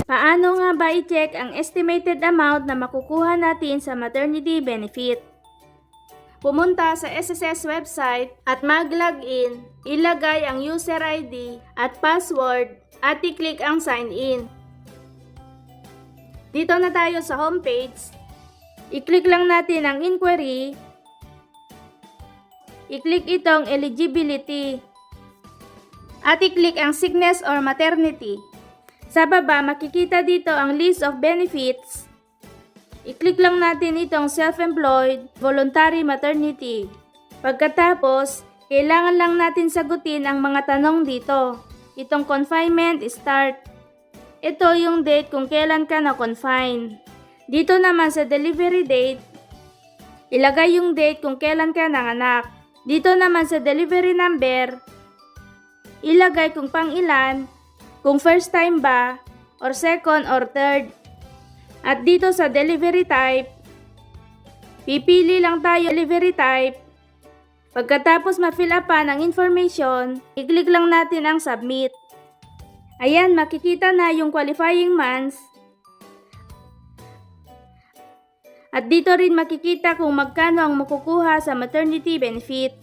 Paano nga ba i-check ang estimated amount na makukuha natin sa maternity benefit? Pumunta sa SSS website at mag-login, ilagay ang user ID at password at i-click ang sign in. Dito na tayo sa homepage. I-click lang natin ang inquiry. I-click itong eligibility. At i-click ang sickness or maternity. Sa baba, makikita dito ang list of benefits. I-click lang natin itong self-employed, voluntary maternity. Pagkatapos, kailangan lang natin sagutin ang mga tanong dito. Itong confinement start. Ito yung date kung kailan ka na-confine. Dito naman sa delivery date, ilagay yung date kung kailan ka nanganak. Dito naman sa delivery number, ilagay kung pang ilan, kung first time ba, or second or third. At dito sa delivery type, pipili lang tayo delivery type. Pagkatapos ma-fill upan ang information, i-click lang natin ang submit. Ayan, makikita na yung qualifying months. At dito rin makikita kung magkano ang makukuha sa maternity benefit.